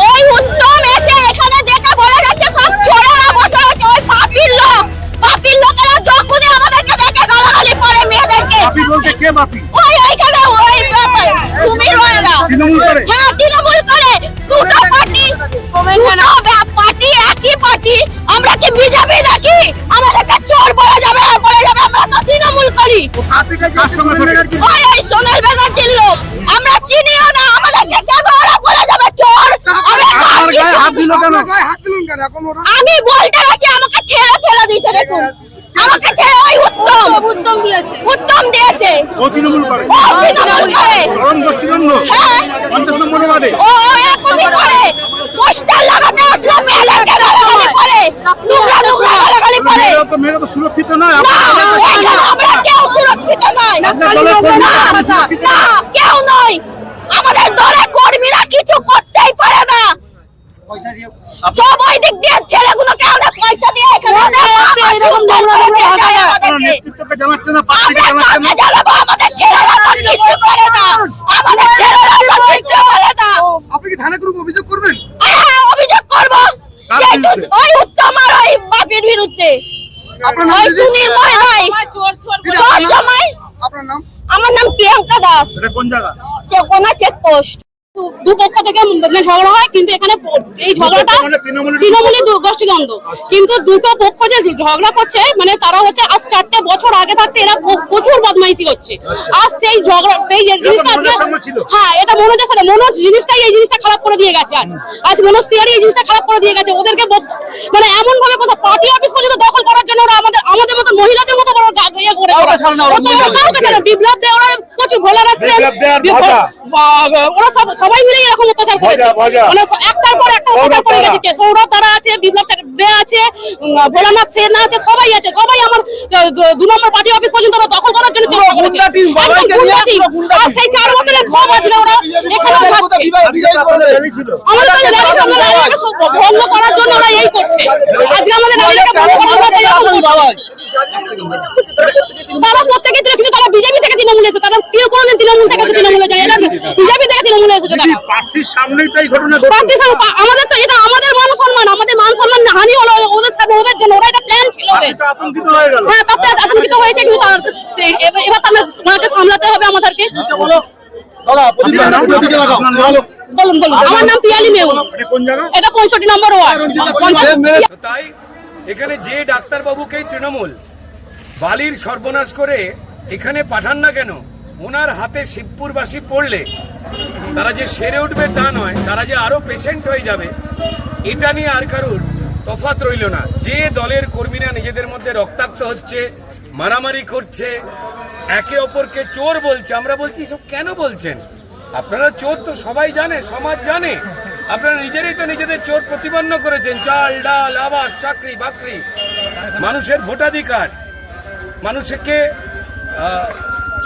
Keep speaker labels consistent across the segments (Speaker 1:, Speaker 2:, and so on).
Speaker 1: ওই উত্তম এসে এখানে দেখে বলে যাচ্ছে সব ছোড়ারা বসে আছে। ওই পাপির লোকেরা যখনই আমাদেরকে দেখে গালাগালি করে মেয়েদেরকে।
Speaker 2: পাপি বলতে কে পাপি?
Speaker 1: ওই ওইখানে ওই সুমির ওরা তৃণমূল করে। হ্যাঁ তৃণমূল করে। দুটো পার্টি একই পার্টি। আমরা কি বিজেপি নাকি? আমাদেরকে চোর বলা যাবে আমরা তো তৃণমূল করি। ওই ওই সোনাল ব্যানার্জির লোক। আমরা চিনিও না, আমাদেরকে কেন ওরা বলে যাবে চোর? আমি বলতে গেছি আমাকে ঠেলে ফেলে দিয়েছে। দেখুন আমাকে ঠেলে ওই উত্তম দিয়েছে।
Speaker 2: ও তৃণমূল করে।
Speaker 1: হ্যাঁ ও এরকমই করে। পোস্টার লাগাতে আসলে মেয়েদেরকে গালাগালি করে, নোংরা গালাগালি করে।
Speaker 2: মেয়েরা তো সুরক্ষিত নয়।
Speaker 1: আমরা কেউ সুরক্ষিত নয়। না কেউ নয়। আমাদের দলে কর্মীরা কিছু করতেই পারে না। সব ওই দিক দিয়ে ছেলেগুলোকে আমরা পয়সা দিয়ে এখানে আমাদের ছেলেরা কিছু করে না। আমাদের ছেলেরা কিছু করে না।
Speaker 2: আপনি কি থানায় কোনো অভিযোগ করবেন?
Speaker 1: হ্যাঁ অভিযোগ করবো। ওই উত্তম আর ওই বাপের বিরুদ্ধে। ওই সুনীল মহিলাই সময়। আমার নাম প্রিয়াঙ্কা দাস।
Speaker 2: কোন জায়গা?
Speaker 1: কোনা চেকপোস্ট।
Speaker 3: দুপক্ষ থেকে ঝগড়া হয়, কিন্তু এখানে এই ঝগড়াটা তৃণমূলী গোষ্ঠীদ্বন্দ্ব। কিন্তু দুটো পক্ষ যে ঝগড়া করছে, মানে তারা হচ্ছে আজ 4টে বছর আগে থাকতে এরা প্রচুর বদমাইশি করছে। আর সেই ঝগড়া সেই জিনিসটা হ্যাঁ এটা মনোজের সাথে মনোজ জিনিসটাই এই জিনিসটা খারাপ করে দিয়ে গেছে। আজ মনোজ তিওয়ারি এই জিনিসটা খারাপ করে দিয়ে গেছে। ওদেরকে মানে এমন ভাবে পার্টি অফিস পর্যন্ত দখল করার জন্য ওরা আমাদের মতো মহিলাদের মতো বড় ইয়ে করে বিপ্লব দে ওরা প্রচুর ভোলানাথ সেন ওরা সবাই মিলে এরকম অত্যাচার করেছে। মানে একটার পর একটা অত্যাচার করে গেছে। সৌরভ দ্বারা আছে, বিপ্লব দে আছে, ভোলানাথ সেন আছে, সবাই আছে। সবাই আমার 2 নম্বর পার্টি অফিস পর্যন্ত দখল করার জন্য চেষ্টা করেছে। আর সেই 4 বছরের ক্ষমা ছিল ওরা এখানে যাচ্ছে। আমাদের ভঙ্গ করার জন্য ওরা এই করছে। আজকে আমাদের র্যালিটা ভঙ্গ করার জন্য তারা প্রত্যেকে কিন্তু তারা বিজেপি থেকে তৃণমূল এসেছে। তারা কেউ কোনোদিন তৃণমূল থেকে তৃণমূলে যায় না, বিজেপি থেকে তৃণমূলে এসেছে। তারা
Speaker 2: প্রার্থীর সামনেই তাই ঘটনা
Speaker 3: আমাদের তো এটা আমাদের মান সম্মান হানি হলো ওদের সাথে ওদের জন্য। ওরা এটা প্ল্যান ছিল ওদের।
Speaker 2: আতঙ্কিত হয়ে গেল।
Speaker 3: হ্যাঁ তাতে আতঙ্কিত হয়েছে। কিন্তু এবার তাদেরকে সামলাতে হবে আমাদেরকে। বলুন আমার নাম পিয়ালি মেউ। এটা 65 নম্বর ওয়ার্ড।
Speaker 4: তাই এখানে যে ডাক্তার বাবুকেই তৃণমূল বালির সর্বনাশ করে এখানে পাঠান না কেন, ওনার হাতে শিবপুরবাসী পড়লে তারা যে সেরে উঠবে তা নয়, তারা যে আরো পেশেন্ট হয়ে যাবে এটা নিয়ে আর কারুর তফাৎ রইল না। যে দলের কর্মীরা নিজেদের মধ্যে রক্তাক্ত হচ্ছে, মারামারি করছে, একে অপরকে চোর বলছে, আমরা বলছি সব কেন বলছেন? আপনারা চোর তো সবাই জানে, সমাজ জানে। আপনারা নিজেরাই তো নিজেদের চোর প্রতিপন্ন করেছেন। চাল ডাল আবাস চাকরি বাকরি মানুষের ভোটাধিকার, মানুষকে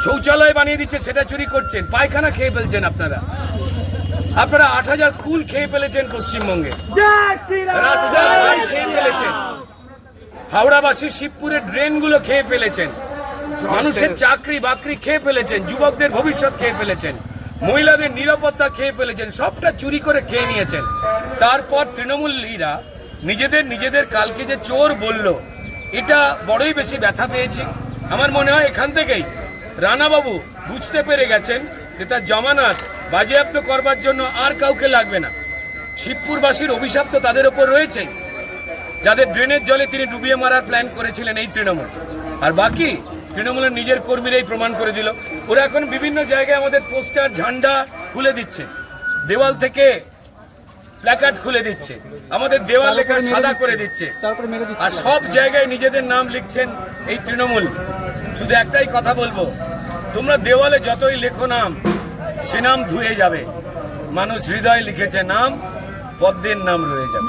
Speaker 4: শৌচালয় বানিয়ে দিচ্ছে সেটা চুরি করছেন, পায়খানা খেয়ে ফেলছেন। আপনারা 8000 স্কুল খেয়ে ফেলেছেন পশ্চিমবঙ্গে, রাস্তা খেয়ে ফেলেছেন, হাওড়াবাসী শিবপুরের ড্রেনগুলো খেয়ে ফেলেছেন, মানুষের চাকরি বাকরি খেয়ে ফেলেছেন, যুবকদের ভবিষ্যৎ খেয়ে ফেলেছেন, মহিলাদের নিরাপত্তা খেয়ে ফেলেছেন, সবটা চুরি করে খেয়ে নিয়েছেন। তারপর তৃণমূলীরা নিজেদের কালকে যে চোর বলল, এটা বড়ই বেশি ব্যথা পেয়েছি। আমার মনে হয় এখান থেকেই রানাবাবু বুঝতে পেরে গেছেন যে তার জামানত বাজেয়াপ্ত করবার জন্য আর কাউকে লাগবে না। শিবপুরবাসীর অভিশাপ তো তাদের ওপর রয়েছেই, যাদের ড্রেনের জলে তিনি ডুবিয়ে মারার প্ল্যান করেছিলেন এই তৃণমূল। আর বাকি তৃণমূলের নিজের কর্মীরাই প্রমাণ করে দিল। ওরা এখন বিভিন্ন জায়গায় আমাদের পোস্টার ঝান্ডা খুলে দিচ্ছে, দেওয়াল থেকে প্ল্যাকার্ড খুলে দিচ্ছে, আমাদের দেওয়াল লেখা সাদা করে দিচ্ছে, আর সব জায়গায় নিজেদের নাম লিখছেন এই তৃণমূল। শুধু একটাই কথা বলবো, তোমরা দেওয়ালে যতই লেখো নাম, সে নাম ধুয়ে যাবে। মানুষ হৃদয়ে লিখেছে নাম, পদ্মের নাম রয়ে যাবে।